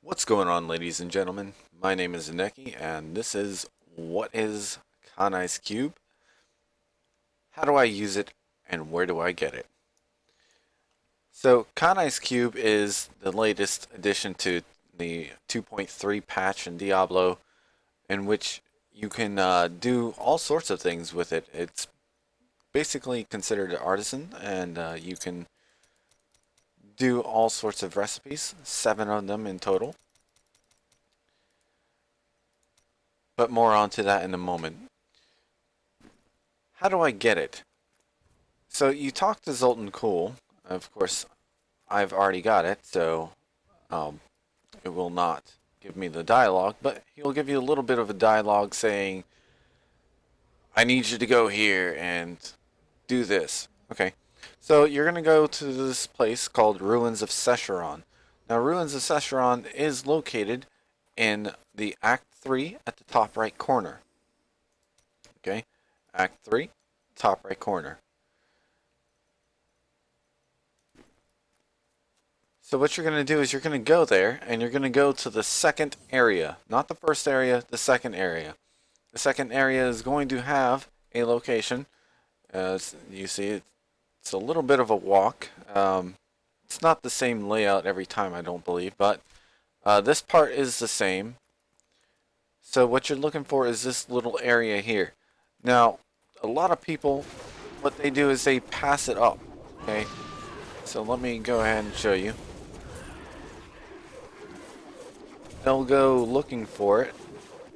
What's going on, ladies and gentlemen? My name is Neki, and this is What is Kanai's Cube? How do I use it, and where do I get it? So, Kanai's Cube is the latest addition to the 2.3 patch in Diablo, in which you can do all sorts of things with it. It's basically considered an artisan, and you can do all sorts of recipes, 7 of them in total. But more onto that in a moment. How do I get it? So you talk to Zoltan Cool. Of course, I've already got it, so um, it will not give me the dialogue, but he'll give you a little bit of a dialogue saying, I need you to go here and do this. Okay, so you're going to go to this place called Ruins of Sescheron. Now, Ruins of Sescheron is located in the Act 3 at the top right corner. Okay, Act 3, top right corner. So what you're going to do is you're going to go there, and you're going to go to the second area. Not the first area, the second area. The second area is going to have a location. As you see, it's a little bit of a walk. It's not the same layout every time, I don't believe, but this part is the same. So what you're looking for is this little area here. Now, a lot of people, what they do is they pass it up. Okay, so let me go ahead and show you. They'll go looking for it,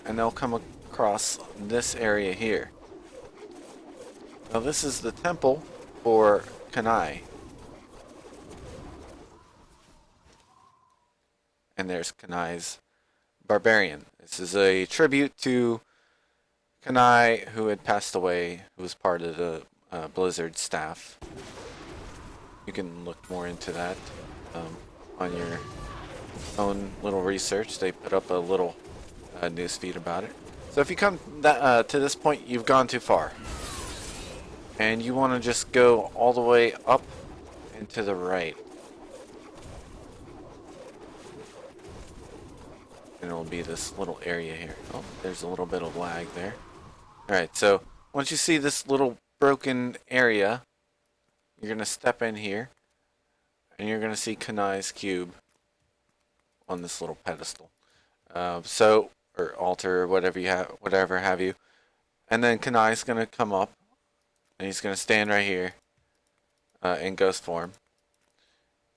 and they'll come across this area here. Now this is the temple for Kanai. And there's Kanai's barbarian. This is a tribute to Kanai, who had passed away, who was part of the Blizzard staff. You can look more into that on your own little research. They put up a little news feed about it. So if you come to this point, you've gone too far. And you want to just go all the way up and to the right. And it'll be this little area here. Oh, there's a little bit of lag there. Alright, so once you see this little broken area, you're going to step in here. And you're going to see Kanai's cube on this little pedestal. Or altar, or whatever have you. And then Kanai's going to come up. And he's going to stand right here in ghost form.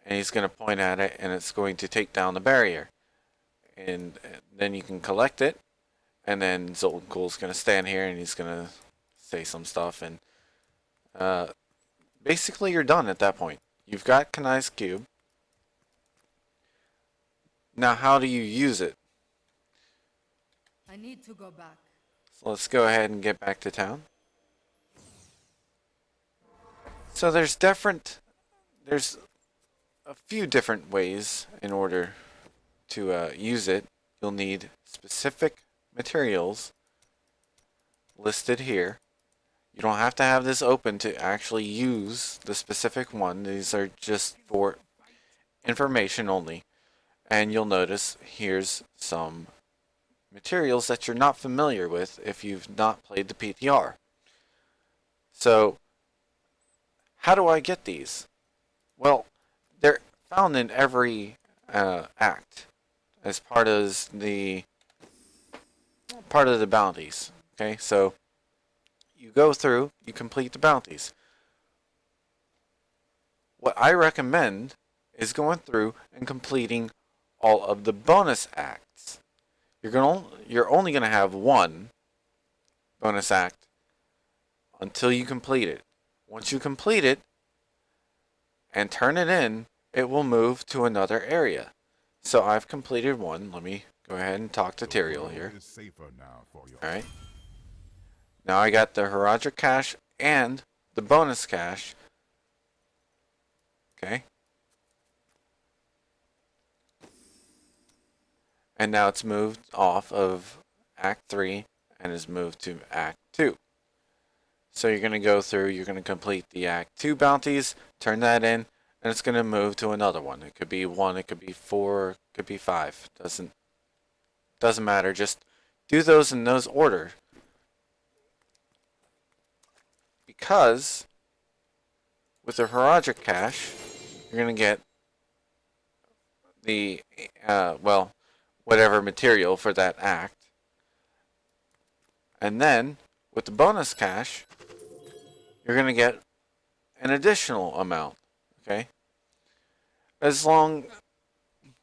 And he's going to point at it, and it's going to take down the barrier. And then you can collect it. And then Zoltan Cool's going to stand here, and he's going to say some stuff. And basically, you're done at that point. You've got Kanai's cube. Now, how do you use it? I need to go back. So let's go ahead and get back to town. So there's a few different ways in order to use it. You'll need specific materials listed here. You don't have to have this open to actually use the specific one. These are just for information only. And you'll notice here's some materials that you're not familiar with if you've not played the PTR. So, how do I get these? Well, they're found in every act as part of the bounties. Okay, so you go through, you complete the bounties. What I recommend is going through and completing all of the bonus acts. You're only going to have one bonus act until you complete it. Once you complete it and turn it in, it will move to another area. So I've completed one. Let me go ahead and talk to Tyrael here. Alright. Now I got the Herodric cache and the bonus cache. Okay. And now it's moved off of Act 3 and is moved to Act 2. So you're going to go through, you're going to complete the Act 2 bounties, turn that in, and it's going to move to another one. It could be 1, it could be 4, it could be 5. Doesn't matter. Just do those in those order. Because with the Horadric cache, you're going to get the, well, whatever material for that act. And then, with the bonus cache, you're going to get an additional amount. Okay? As long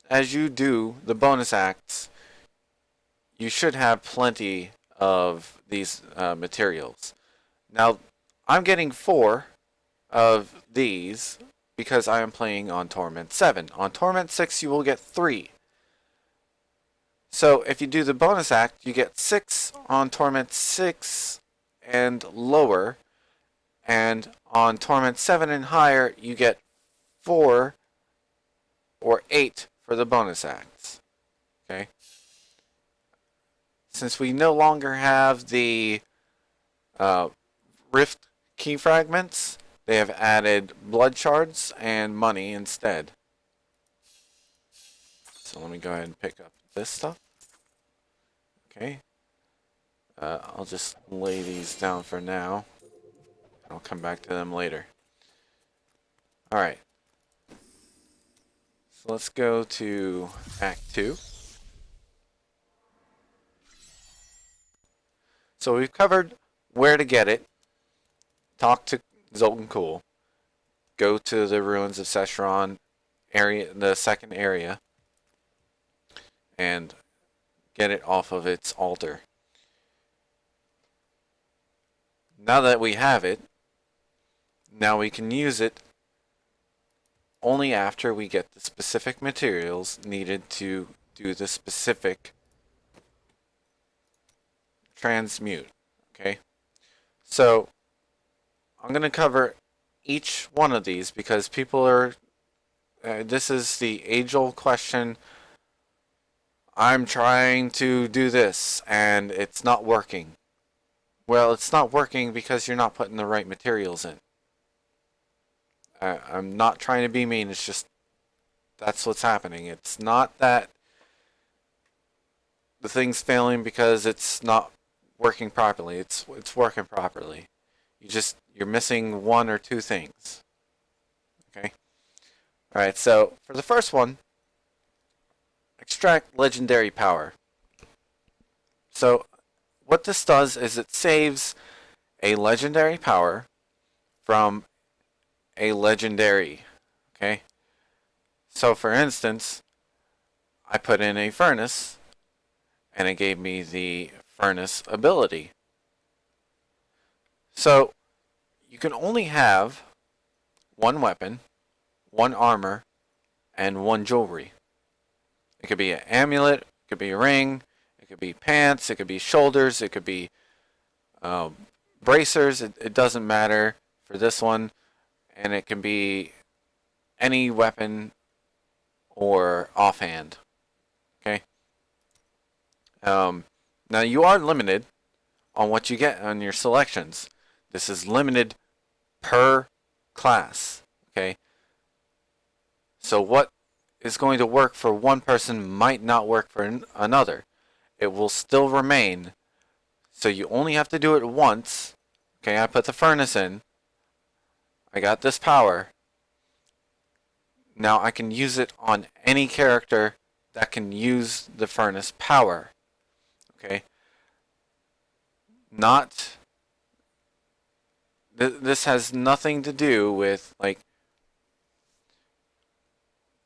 as you do the bonus acts, you should have plenty of these materials. Now, I'm getting 4 of these because I am playing on Torment 7. On Torment 6, you will get 3. So if you do the bonus act, you get 6 on Torment 6 and lower. And on Torment 7 and higher, you get 4 or 8 for the bonus acts. Okay? Since we no longer have the Rift key fragments, they have added blood shards and money instead. So let me go ahead and pick up this stuff. Okay. I'll just lay these down for now. I'll come back to them later. Alright. So let's go to Act 2. So we've covered where to get it. Talk to Zoltan Kuhl. Go to the ruins of Sescheron area, the second area, and get it off of its altar. Now that we have it, now we can use it only after we get the specific materials needed to do the specific transmute. Okay? So, I'm going to cover each one of these because people are... this is the age-old question. I'm trying to do this and it's not working. Well, it's not working because you're not putting the right materials in. I'm not trying to be mean, it's just that's what's happening. It's not that the thing's failing because it's not working properly. It's working properly. You're missing 1 or 2 things. Okay? Alright, so for the first one, extract legendary power. So what this does is it saves a legendary power from a legendary. Okay? So for instance, I put in a furnace and it gave me the furnace ability. So you can only have 1 weapon, 1 armor, and 1 jewelry. It could be an amulet, it could be a ring, it could be pants, it could be shoulders, it could be bracers. It doesn't matter for this one. And it can be any weapon or offhand. Okay? Now you are limited on what you get on your selections. This is limited per class. Okay? So what is going to work for one person might not work for another. It will still remain. So you only have to do it once. Okay, I put the furnace in. I got this power. Now I can use it on any character that can use the furnace power. Okay? This has nothing to do with, like,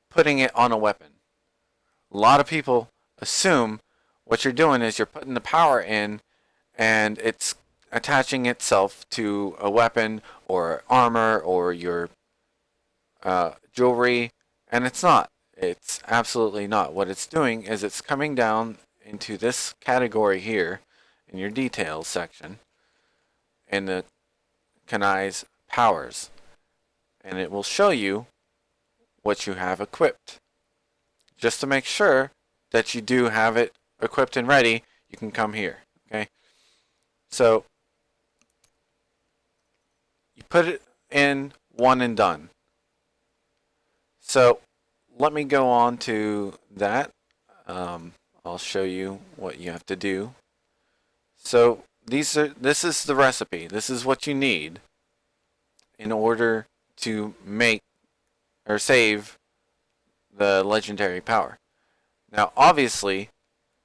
putting it on a weapon. A lot of people assume what you're doing is you're putting the power in and it's attaching itself to a weapon or armor or your jewelry, and it's not. It's absolutely not. What it's doing is it's coming down into this category here in your details section in the Kanai's powers, and it will show you what you have equipped. Just to make sure that you do have it equipped and ready, you can come here. Okay? So you put it in one and done. So let me go on to that. I'll show you what you have to do. So this is the recipe. This is what you need in order to make or save the legendary power. Now, obviously,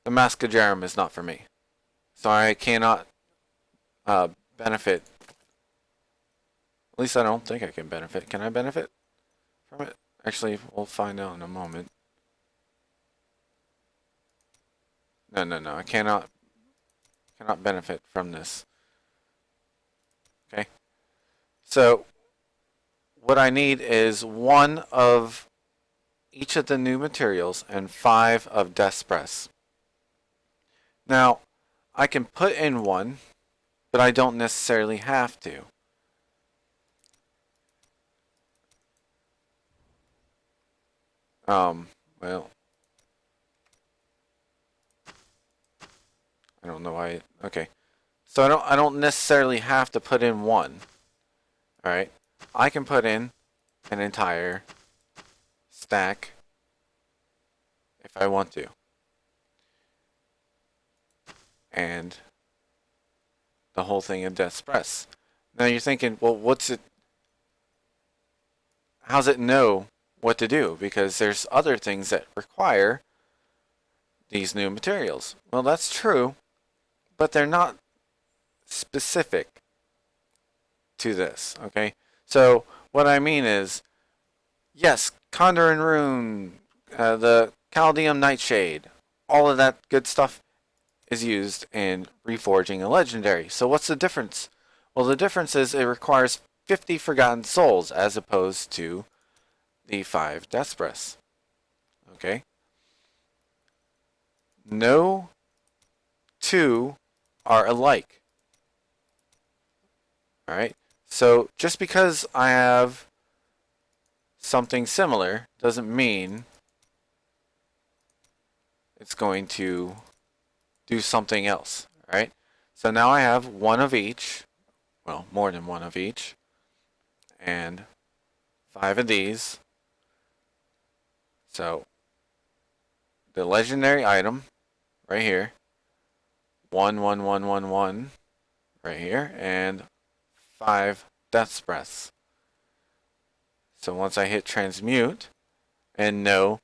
the Mascajarum is not for me, so I cannot benefit. At least I don't think I can benefit. Can I benefit from it? Actually, we'll find out in a moment. No. I cannot benefit from this. Okay. So what I need is 1 of each of the new materials and 5 of Despress. Now, I can put in 1, but I don't necessarily have to. Well, I don't know why. Okay, so I don't necessarily have to put in 1. All right, I can put in an entire stack if I want to, and the whole thing of Despress. Now you're thinking, well, what's it? How's it know what to do? Because there's other things that require these new materials. Well, that's true, but they're not specific to this, okay? So what I mean is, yes, Condurin Rune, the Chaldeum Nightshade, all of that good stuff is used in reforging a legendary. So what's the difference? Well, the difference is it requires 50 Forgotten Souls as opposed to the 5 Despress. Okay? No two are alike. Alright? So just because I have something similar doesn't mean it's going to do something else. Alright? So now I have 1 of each. Well, more than 1 of each. And 5 of these. So the legendary item right here. 1 right here. And 5 Death's Breaths. So once I hit transmute, and no,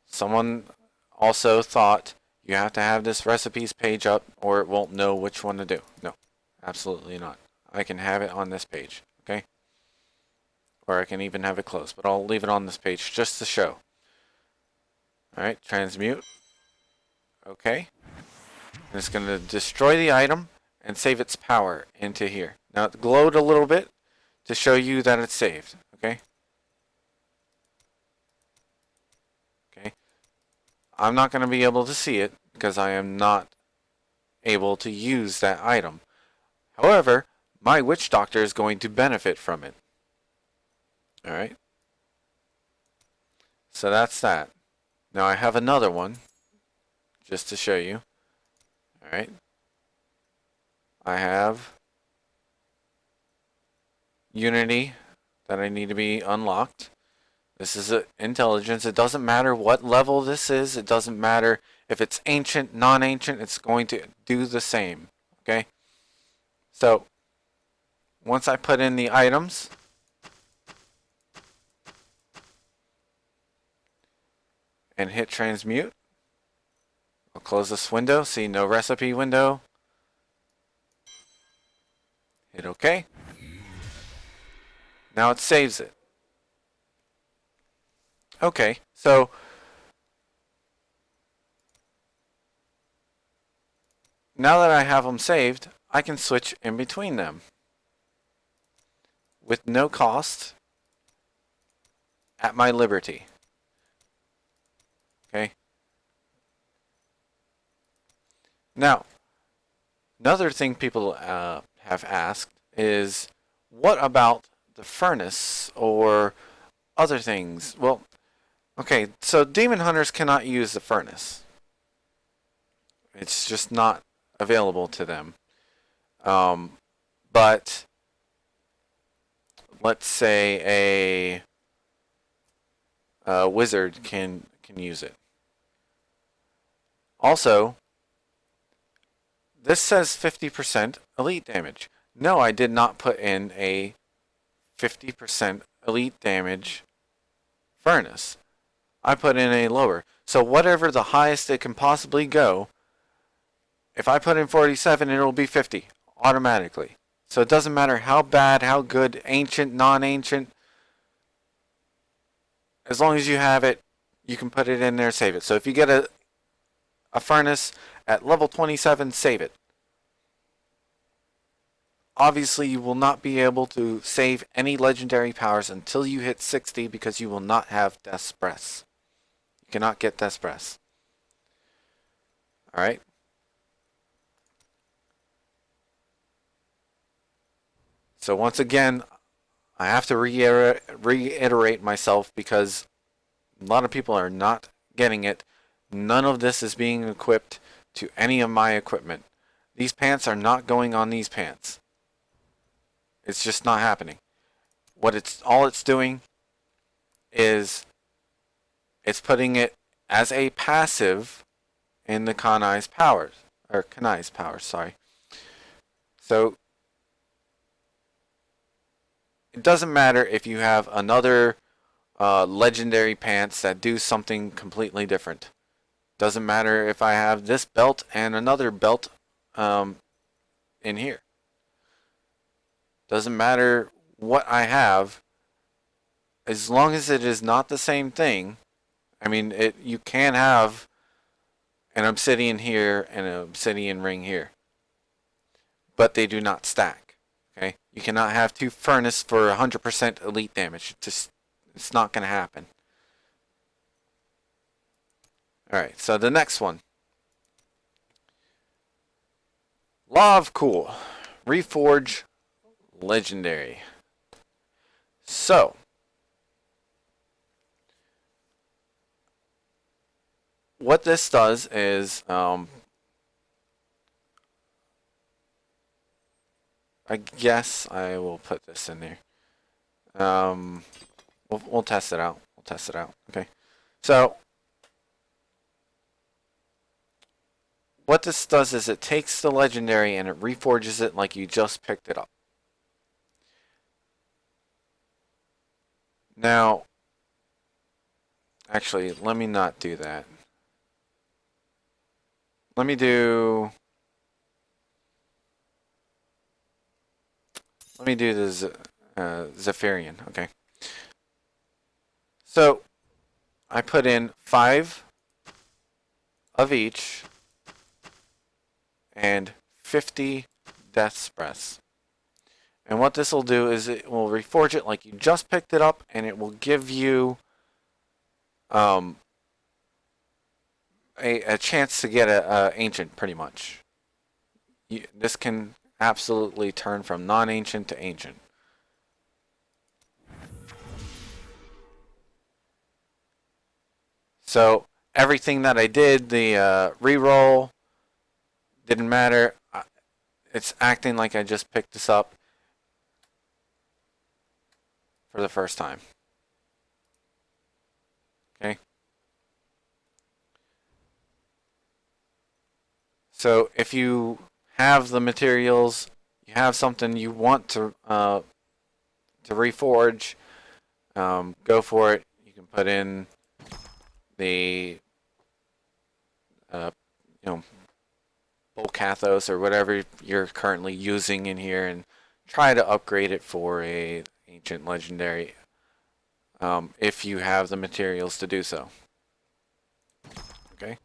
someone also thought you have to have this recipes page up or it won't know which one to do. No, absolutely not. I can have it on this page, okay? Or I can even have it closed, but I'll leave it on this page just to show. Alright, transmute. Okay. And it's going to destroy the item and save its power into here. Now it glowed a little bit to show you that it's saved, okay? Okay. I'm not going to be able to see it because I am not able to use that item. However, my witch doctor is going to benefit from it. Alright. So that's that. Now I have another one just to show you. Alright. I have Unity that I need to be unlocked. This is intelligence. It doesn't matter what level this is. It doesn't matter if it's ancient, non-ancient. It's going to do the same. Okay? So, once I put in the items, and hit transmute, I'll close this window. See, no recipe window. Hit OK. Now it saves it. Okay, so now that I have them saved, I can switch in between them with no cost at my liberty. Okay. Now, another thing people have asked is, what about the furnace or other things? Well, okay, so demon hunters cannot use the furnace. It's just not available to them. But let's say wizard can use it. Also, this says 50% elite damage. No, I did not put in a 50% elite damage furnace. I put in a lower. So whatever the highest it can possibly go, if I put in 47, it'll be 50 automatically. So it doesn't matter how bad, how good, ancient, non-ancient. As long as you have it, you can put it in there, save it. So if you get a furnace at level 27, save it. Obviously, you will not be able to save any legendary powers until you hit 60 because you will not have Death's Breath. You cannot get Death's Breath. Alright? So once again, I have to reiterate myself because a lot of people are not getting it. None of this is being equipped to any of my equipment. These pants are not going on these pants. It's just not happening. All it's doing is it's putting it as a passive in the Kanai's powers. Or Kanai's powers, sorry. So it doesn't matter if you have another legendary pants that do something completely different. Doesn't matter if I have this belt and another belt in here. Doesn't matter what I have, as long as it is not the same thing. I mean, you can have an obsidian here and an obsidian ring here, but they do not stack. Okay, you cannot have two furnace for 100% elite damage. It's not going to happen. Alright, so the next one. Law of Cool. Reforge Legendary. So, what this does is, I guess I will put this in there. We'll test it out. We'll test it out. Okay. So, what this does is it takes the legendary and it reforges it like you just picked it up. Now, actually, let me not do that. Let me do the Zephyrian. Okay. So, I put in 5 of each and 50 Death's Breaths. And what this will do is it will reforge it like you just picked it up, and it will give you a chance to get a ancient, pretty much. This can absolutely turn from non-ancient to ancient. So everything that I did, the reroll, didn't matter. It's acting like I just picked this up for the first time. Okay. So if you have the materials, you have something you want to reforge, go for it. You can put in the Bolcathos or whatever you're currently using in here and try to upgrade it for a ancient legendary if you have the materials to do so. Okay.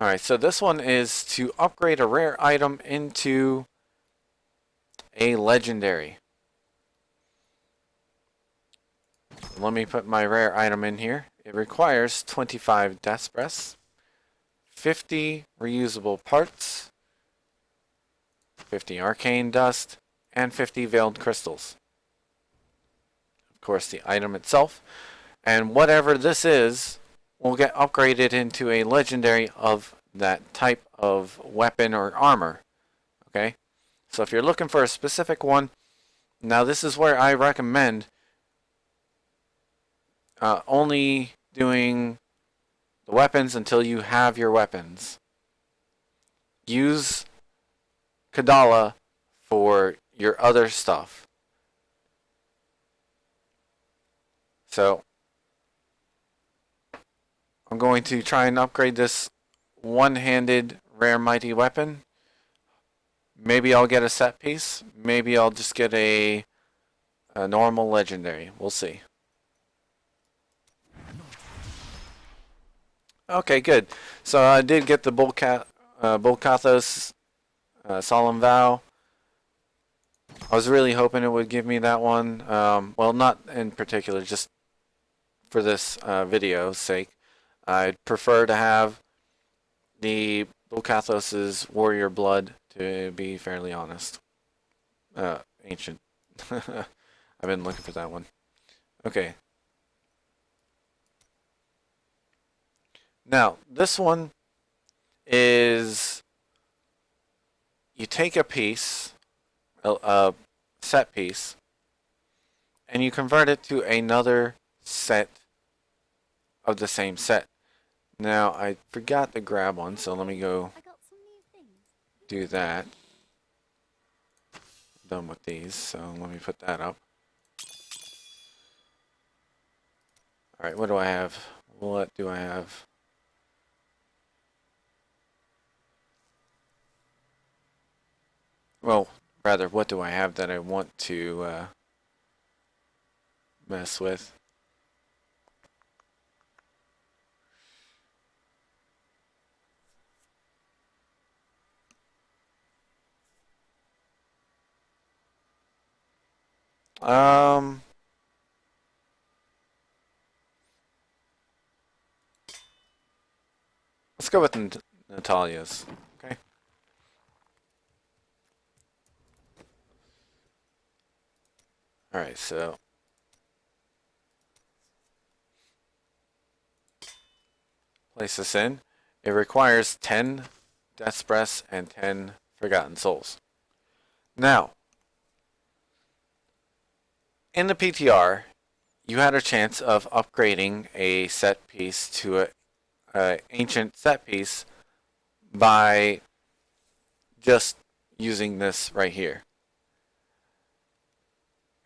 Alright, so this one is to upgrade a rare item into a legendary. Let me put my rare item in here. It requires 25 Death's Breaths, 50 reusable parts, 50 arcane dust, and 50 veiled crystals. Of course, the item itself. And whatever this is will get upgraded into a legendary of that type of weapon or armor. Okay? So if you're looking for a specific one, Now this is where I recommend only doing the weapons until you have your weapons. Use Kadala for your other stuff. So I'm going to try and upgrade this one-handed rare mighty weapon. Maybe I'll get a set piece. Maybe I'll just get a normal legendary. We'll see. Okay, good. So I did get the Bulkathos Solemn Vow. I was really hoping it would give me that one. Well, not in particular, just for this video's sake. I'd prefer to have the Bulkathos' Warrior Blood, to be fairly honest. Ancient. I've been looking for that one. Okay. Now, this one is you take a piece, a set piece, and you convert it to another set of the same set. Now, I forgot to grab one, so let me go do that. Done with these, so let me put that up. Alright, what do I have? What do I have? Well, rather, what do I have that I want to mess with? Let's go with Natalia's. Okay. Alright, so place this in. It requires 10 Death's Breaths and 10 Forgotten Souls. Now, in the PTR, you had a chance of upgrading a set piece to a ancient set piece by just using this right here.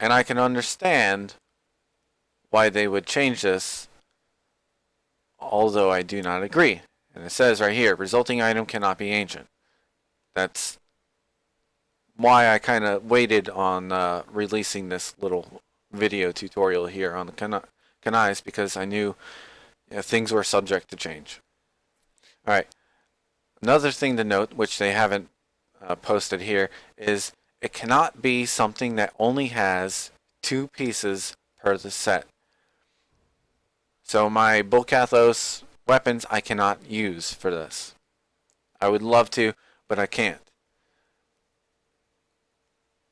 And I can understand why they would change this, although I do not agree. And it says right here, resulting item cannot be ancient. That's why I kind of waited on releasing this little video tutorial here on the Kanais, because I knew things were subject to change. Alright, another thing to note, which they haven't posted here, is it cannot be something that only has 2 pieces per the set. So my Bulkathos weapons I cannot use for this. I would love to, but I can't.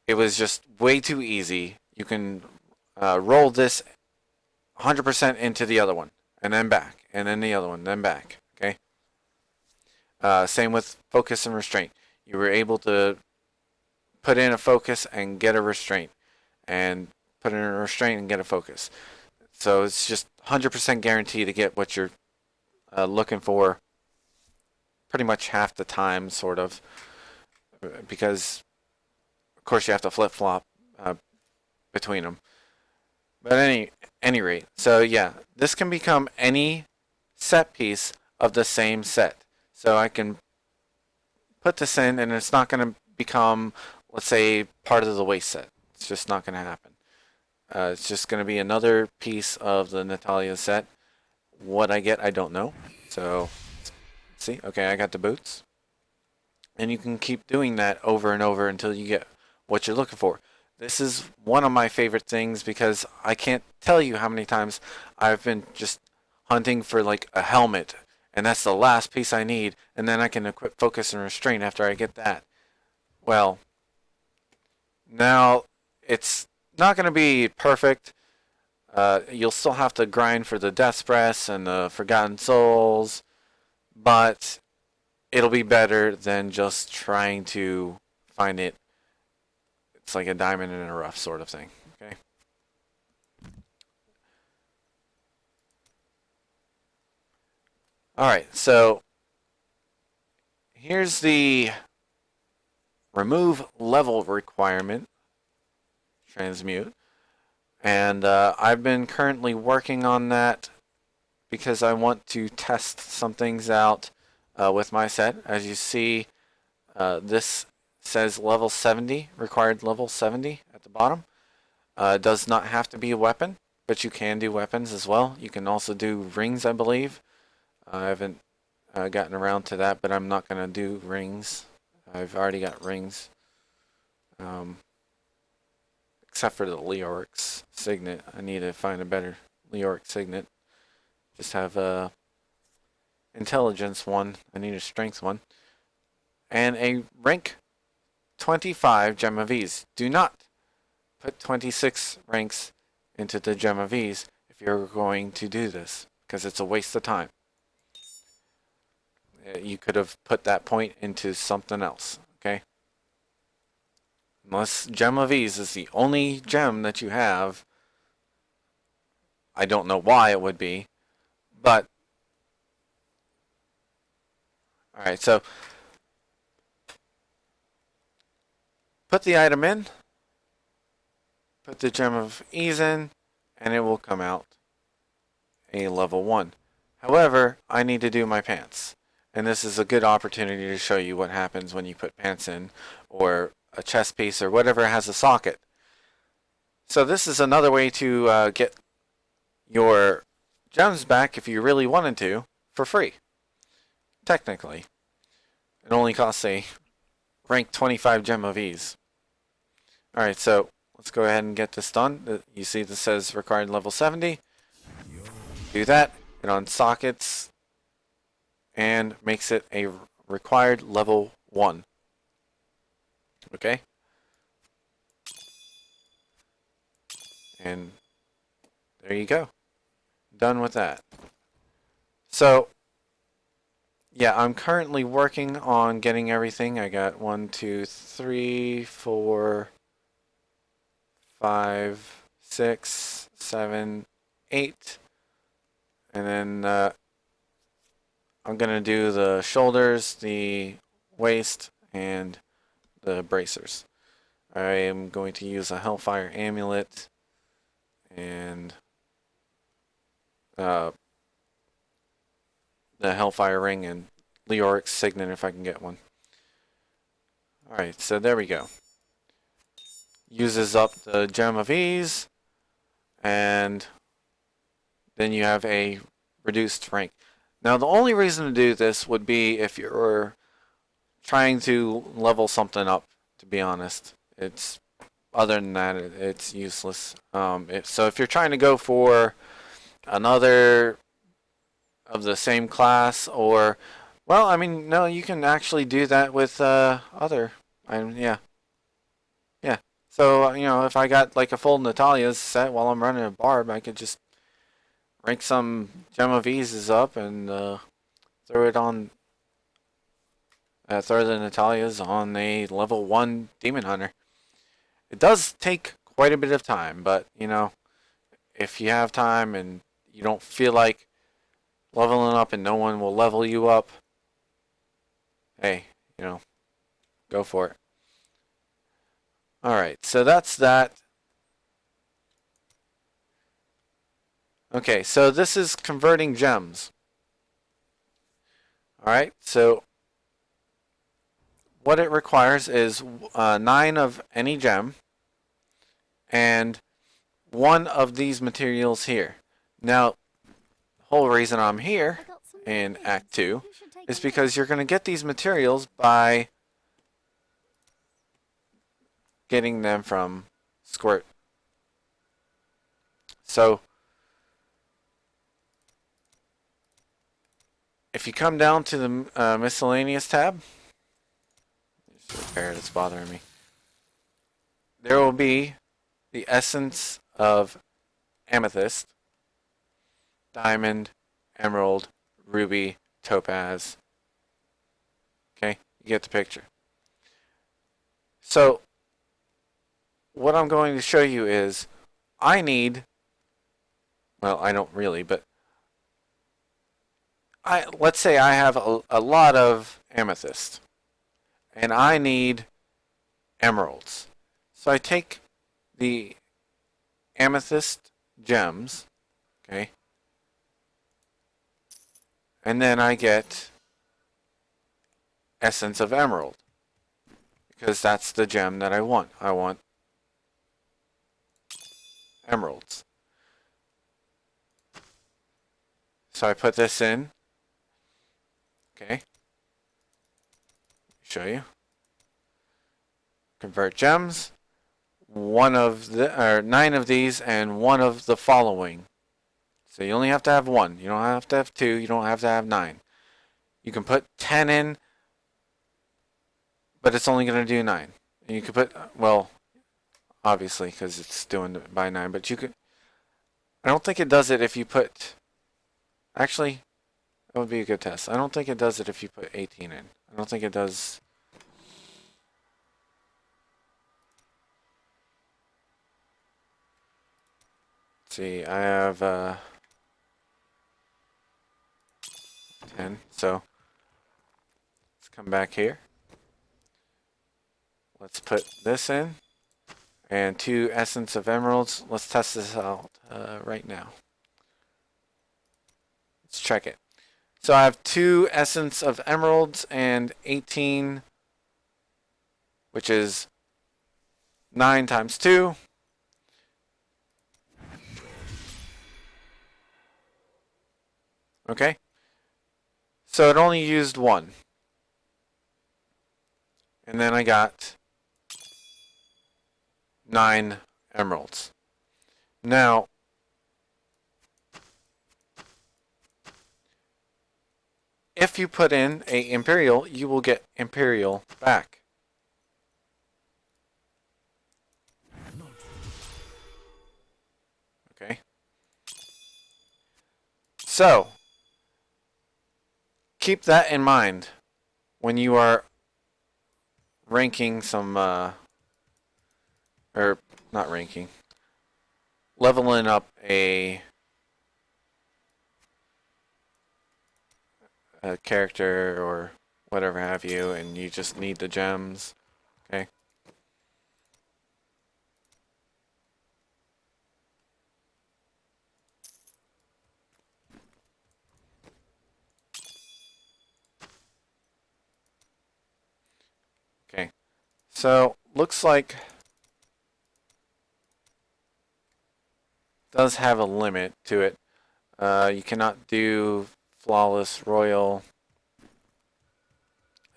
It was just way too easy. You can roll this 100% into the other one, and then back, and then the other one, then back. Okay. Same with focus and restraint. You were able to put in a focus and get a restraint, and put in a restraint and get a focus. So it's just 100% guarantee to get what you're looking for pretty much half the time, sort of, because of course you have to flip-flop between them. But at any rate, so yeah, this can become any set piece of the same set. So I can put this in, and it's not going to become, let's say, part of the waste set. It's just not going to happen. It's just going to be another piece of the Natalia set. What I get, I don't know. So, see, okay, I got the boots. And you can keep doing that over and over until you get what you're looking for. This is one of my favorite things because I can't tell you how many times I've been just hunting for like a helmet, and that's the last piece I need, and then I can equip focus and restraint after I get that. Well, now it's not going to be perfect. You'll still have to grind for the Death's Breaths and the Forgotten Souls, but it'll be better than just trying to find it It's like a diamond in a rough sort of thing. Okay. All right. So here's the remove level requirement. Transmute. And I've been currently working on that because I want to test some things out with my set. As you see, this says level 70, required level 70 at the bottom. Does not have to be a weapon, but you can do weapons as well. You can also do rings, I believe. I haven't gotten around to that, but I'm not going to do rings. I've already got rings. Except for the Leoric's signet. I need to find a better Leoric signet. Just have a intelligence one. I need a strength one. And a rank 25 gem of ease. Do not put 26 ranks into the gem of ease if you're going to do this, because it's a waste of time. You could have put that point into something else, okay? Unless gem of ease is the only gem that you have, I don't know why it would be, but alright, so put the item in, put the gem of ease in, and it will come out a level 1. However, I need to do my pants. And this is a good opportunity to show you what happens when you put pants in, or a chest piece, or whatever has a socket. So this is another way to get your gems back if you really wanted to, for free. Technically. It only costs a rank 25 gem of ease. Alright, so let's go ahead and get this done. You see this says required level 70. Do that. It on sockets and makes it a required level 1. Okay? And there you go. Done with that. So, yeah, I'm currently working on getting everything. I got 1, 2, 3, 4, 5, 6, 7, 8. And then I'm going to do the shoulders, the waist, and the bracers. I am going to use a Hellfire Amulet and the Hellfire Ring and Leoric's Signet if I can get one. Alright, so there we go. Uses up the Gem of Ease, and then you have a reduced rank. Now the only reason to do this would be if you're trying to level something up, to be honest. It's other than that, it's useless. So if you're trying to go for another of the same class, or, well, I mean, no, you can actually do that with other. Yeah. So, if I got like a full Natalia's set while I'm running a barb, I could just rank some Gem of Eases up and throw it on. Throw the Natalia's on a level 1 Demon Hunter. It does take quite a bit of time, but, if you have time and you don't feel like leveling up and no one will level you up, hey, go for it. Alright, so that's that. Okay, so this is converting gems. Alright, so what it requires is 9 of any gem and 1 of these materials here. Now, the whole reason I'm here in Act 2 is because you're going to get these materials by getting them from Squirt. So, if you come down to the miscellaneous tab, just a pair that's bothering me, there will be the essence of amethyst, diamond, emerald, ruby, topaz. Okay, you get the picture. So, what I'm going to show you is I need, well, I don't really, but let's say I have a lot of amethyst and I need emeralds. So I take the amethyst gems, okay, and then I get essence of emerald because that's the gem that I want. I want emeralds. So I put this in, okay, show you. Convert gems. Nine of these and one of the following. So you only have to have one. You don't have to have two. You don't have to have 9. You can put 10 in, but it's only going to do 9. And you can put, well, obviously because it's doing it by 9, but you could. I don't think it does it if you put. Actually, that would be a good test. I don't think it does it if you put 18 in. I don't think it does. Let's see, I have 10. So let's come back here. Let's put this in. And 2 essence of emeralds. Let's test this out right now. Let's check it. So I have 2 essence of emeralds and 18, which is 9 times 2. Okay. So it only used 1. And then I got 9 emeralds. Now, if you put in a Imperial, you will get Imperial back. Okay. So, keep that in mind when you are ranking some, or not ranking, leveling up a character or whatever have you, and you just need the gems. Okay. Okay. So looks like does have a limit to it. You cannot do flawless royal.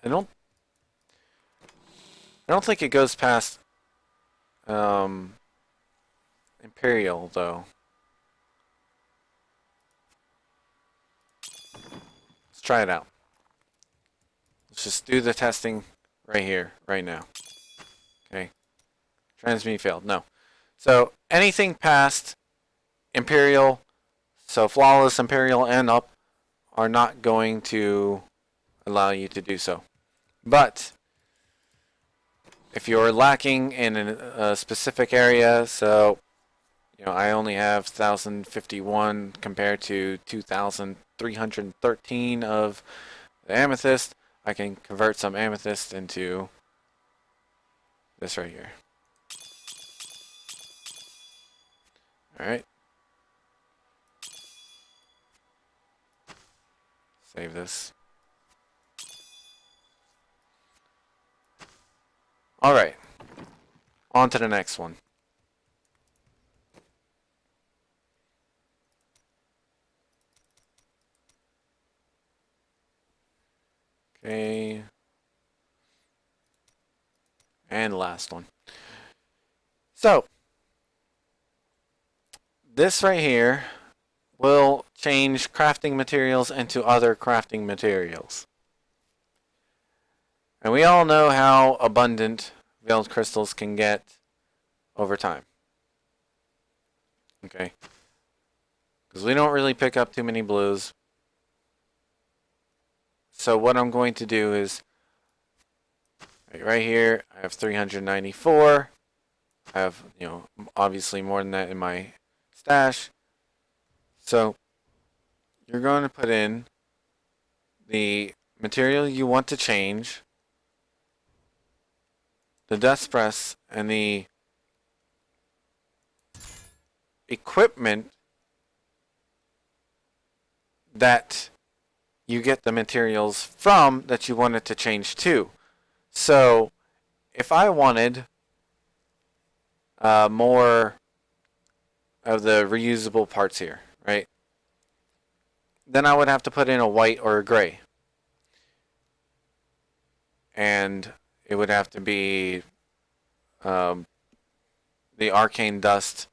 I don't think it goes past Imperial though. Let's try it out. Let's just do the testing right here, right now. Okay. Transmute failed. No. So anything past Imperial, so flawless Imperial and up, are not going to allow you to do so. But if you're lacking in a specific area, so I only have 1051 compared to 2313 of the amethyst, I can convert some amethyst into this right here. Alright. Save this. Alright. On to the next one. Okay. And last one. So, this right here will change crafting materials into other crafting materials. And we all know how abundant veiled crystals can get over time. Okay. Because we don't really pick up too many blues. So what I'm going to do is, right here, I have 394. I have, obviously more than that in my stash. So you're going to put in the material you want to change, the death press, and the equipment that you get the materials from that you wanted to change to. So if I wanted more of the reusable parts here, right? Then I would have to put in a white or a gray. And it would have to be the arcane dust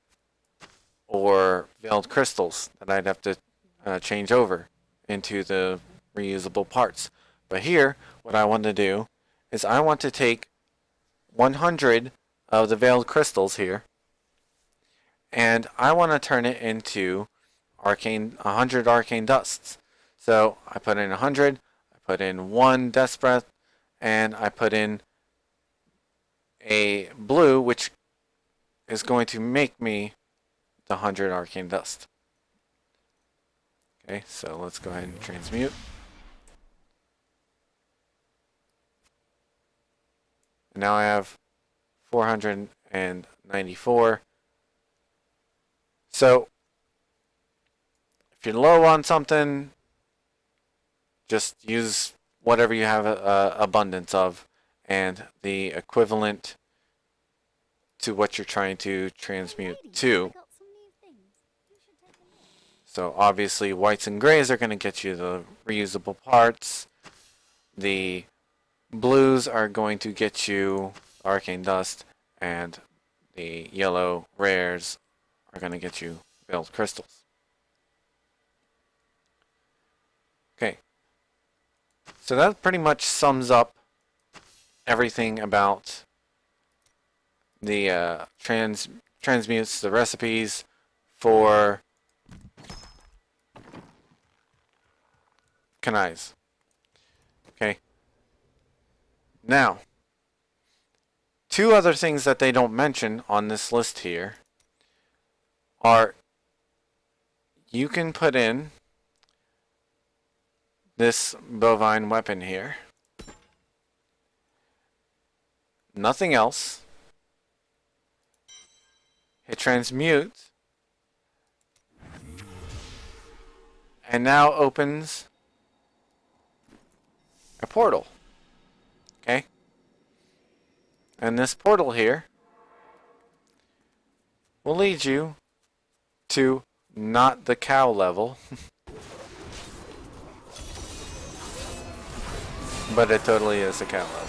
or veiled crystals that I'd have to change over into the reusable parts. But here, what I want to do is I want to take 100 of the veiled crystals here, and I want to turn it into 100 arcane dusts. So I put in 100, I put in 1 death breath, and I put in a blue, which is going to make me the 100 arcane dust. Okay, so let's go ahead and transmute. And now I have 494. So if you're low on something, just use whatever you have abundance of, and the equivalent to what you're trying to transmute to. So obviously whites and grays are going to get you the reusable parts. The blues are going to get you arcane dust, and the yellow rares are going to get you veiled crystals. Okay. So that pretty much sums up everything about the transmutes, the recipes for Kanais. Okay. Now, 2 other things that they don't mention on this list here are you can put in this bovine weapon here. Nothing else. It transmutes and now opens a portal. Okay? And this portal here will lead you to not the cow level, but it totally is a cow level.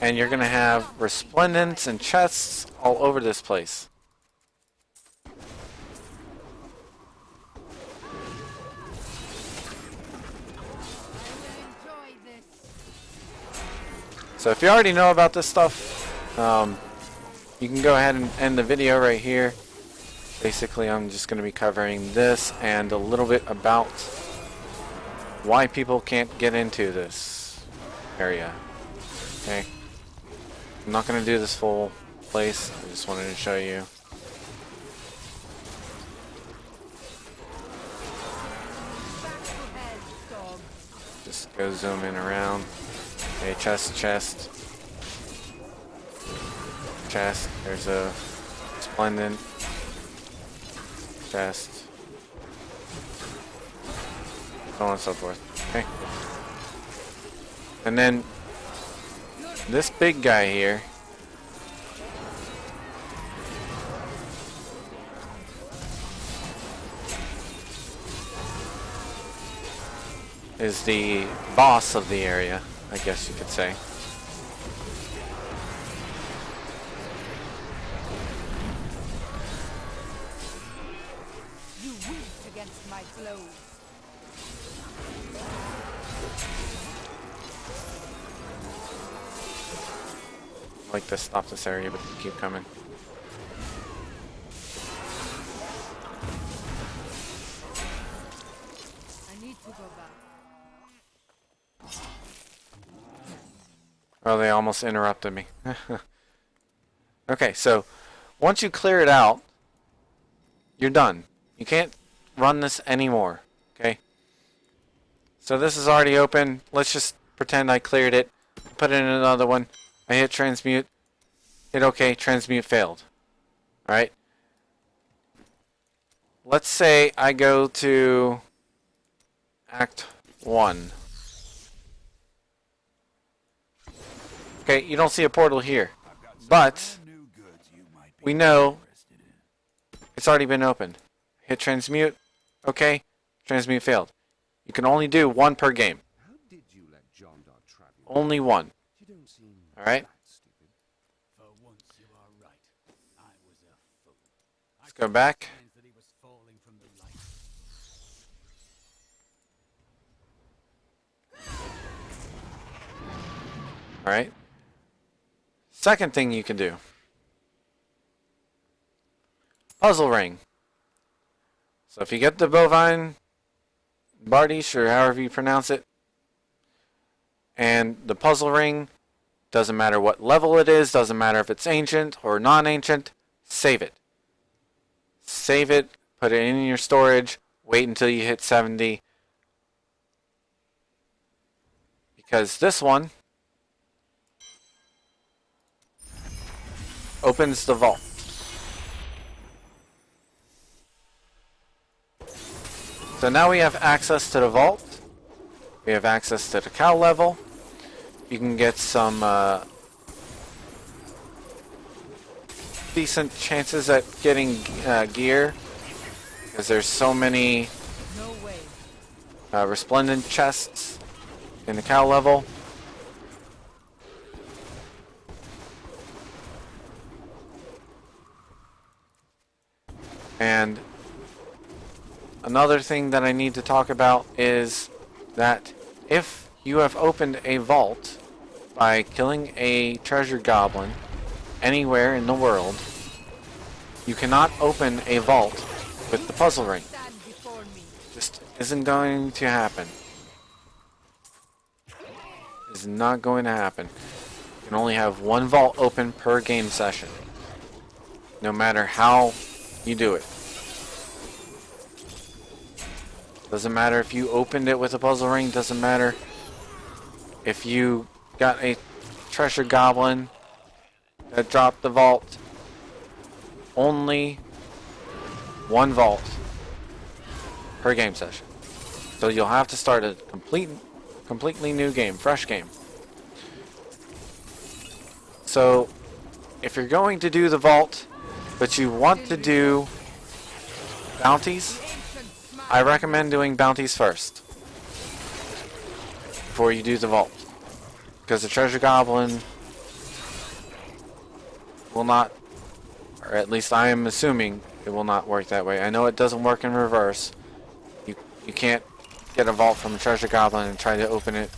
And you're going to have resplendence and chests all over this place. So if you already know about this stuff, you can go ahead and end the video right here. Basically, I'm just going to be covering this and a little bit about why people can't get into this area. Okay. I'm not going to do this full place. I just wanted to show you. Just go zoom in around. Okay, chest. Chest. There's a splendid chest. So on and so forth. Okay. And then this big guy here is the boss of the area, I guess you could say. You weak against my blows. I'd like to stop this area, but they keep coming. I need to go back. Oh, they almost interrupted me. Okay, so once you clear it out, you're done. You can't run this anymore. Okay? So this is already open. Let's just pretend I cleared it. Put it in another one. I hit transmute. Hit OK. Transmute failed. Alright? Let's say I go to Act 1. Okay, you don't see a portal here. But we know it's already been opened. Hit transmute. Okay. Transmute failed. You can only do one per game. Only one. Alright? Let's go back. Alright? Second thing you can do. Puzzle ring. So if you get the bovine Bardish, or however you pronounce it, and the puzzle ring, doesn't matter what level it is, doesn't matter if it's ancient or non-ancient, save it. Save it, put it in your storage, wait until you hit 70. Because this one opens the vault. So now we have access to the vault. We have access to the cow level. You can get some decent chances at getting gear, because there's so many resplendent chests in the cow level. And another thing that I need to talk about is that if you have opened a vault by killing a treasure goblin anywhere in the world, you cannot open a vault with the puzzle ring. Just isn't going to happen. It's not going to happen. You can only have one vault open per game session, no matter how you do it. Doesn't matter if you opened it with a puzzle ring, doesn't matter if you got a treasure goblin that dropped the vault. Only one vault per game session. So you'll have to start a completely new game, fresh game. So if you're going to do the vault, but you want to do bounties, I recommend doing bounties first before you do the vault, because the treasure goblin will not, or at least I am assuming it will not work that way. I know it doesn't work in reverse. You can't get a vault from a treasure goblin and try to open it,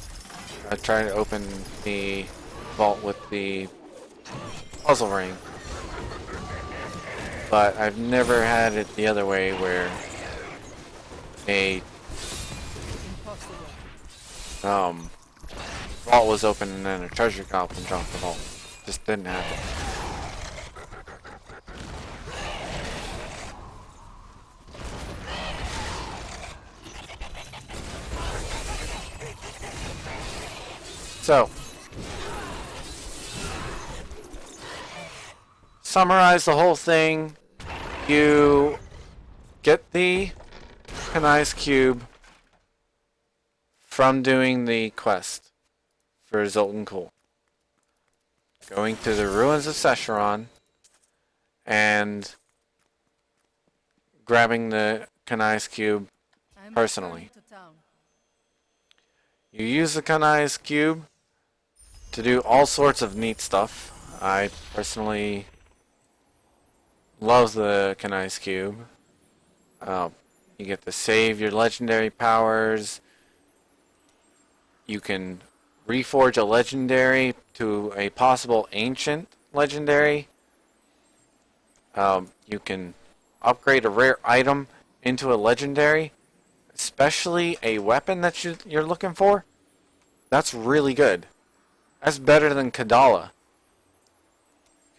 try to open the vault with the puzzle ring. But I've never had it the other way, where a vault was open and then a treasure goblin dropped the vault. Just didn't happen. So, summarize the whole thing. You get the Kanai's cube from doing the quest for Zoltan Kuhl, going to the ruins of Sescheron and grabbing the Kanai's cube personally. You use the Kanai's cube to do all sorts of neat stuff. I personally love the Kanai's cube. You get to save your legendary powers. You can reforge a legendary to a possible ancient legendary. You can upgrade a rare item into a legendary, especially a weapon that you're looking for. That's really good. That's better than Kadala.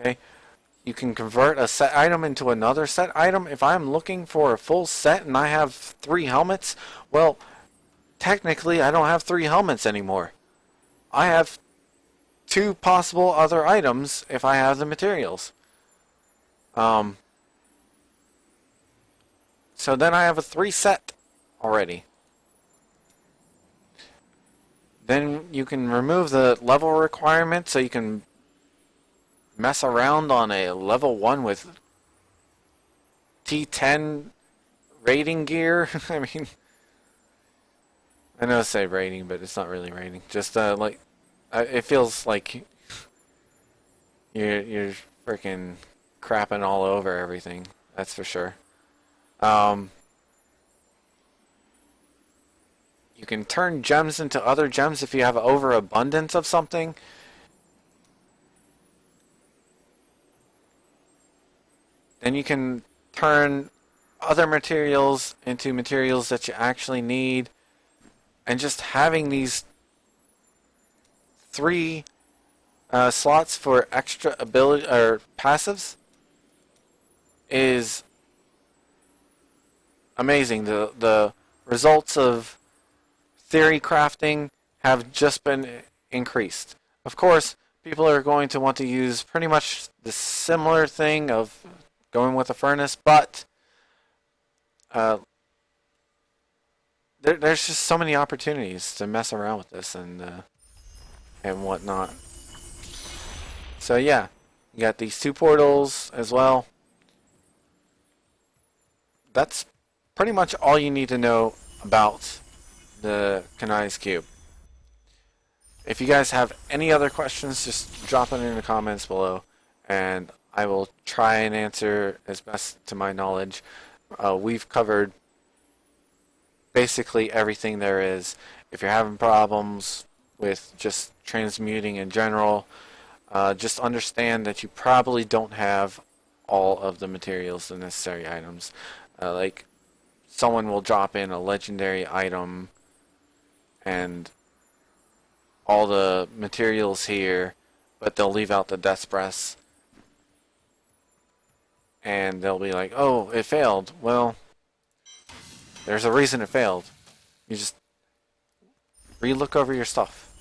Okay? You can convert a set item into another set item. If I'm looking for a full set and I have 3 helmets, well, technically I don't have 3 helmets anymore. I have 2 possible other items if I have the materials. So then I have a 3 set already. Then you can remove the level requirement so you can mess around on a level 1 with T10 rating gear. I mean, I know I say rating, but it's not really rating. Just like it feels like you're freaking crapping all over everything. That's for sure. Um, you can turn gems into other gems if you have overabundance of something. Then you can turn other materials into materials that you actually need. And just having these 3 slots for extra ability or passives is amazing. The results of theory crafting have just been increased. Of course, people are going to want to use pretty much the similar thing of going with a furnace, but uh, there's just so many opportunities to mess around with this and whatnot. So yeah, you got these 2 portals as well. That's pretty much all you need to know about the Kanai's Cube. If you guys have any other questions, just drop it in the comments below, and I will try and answer as best to my knowledge. We've covered basically everything there is. If you're having problems with just transmuting in general, just understand that you probably don't have all of the materials, the necessary items. Like, someone will drop in a legendary item and all the materials here, but they'll leave out the Death Breath. And they'll be like, oh, it failed. Well, there's a reason it failed. You just re-look over your stuff.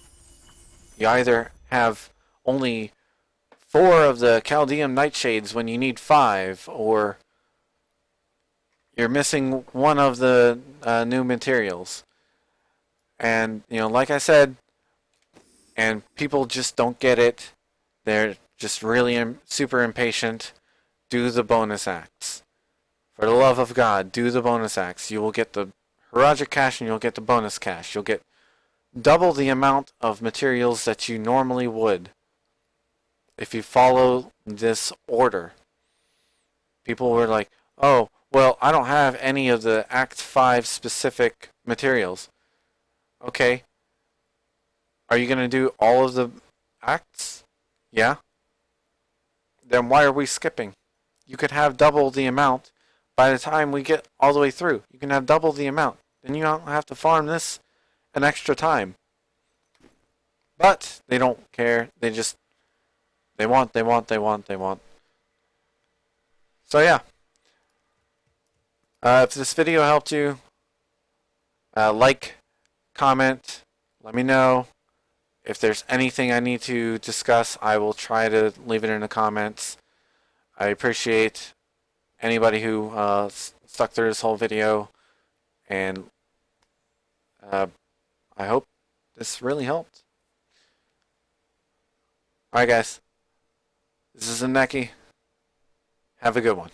You either have only 4 of the Chaldean Nightshades when you need 5, or you're missing 1 of the new materials. And, like I said, and people just don't get it. They're just really super impatient. Do the bonus acts. For the love of God, do the bonus acts. You will get the Haragic cash and you'll get the bonus cash. You'll get double the amount of materials that you normally would if you follow this order. People were like, oh, well, I don't have any of the Act 5 specific materials. Okay. Are you going to do all of the acts? Yeah. Then why are we skipping? You could have double the amount by the time we get all the way through. You can have double the amount. Then you don't have to farm this an extra time. But they don't care. They want. So yeah. If this video helped you, like, comment, let me know. If there's anything I need to discuss, I will try to leave it in the comments. I appreciate anybody who stuck through this whole video, and I hope this really helped. Alright guys, this is Neki. Have a good one.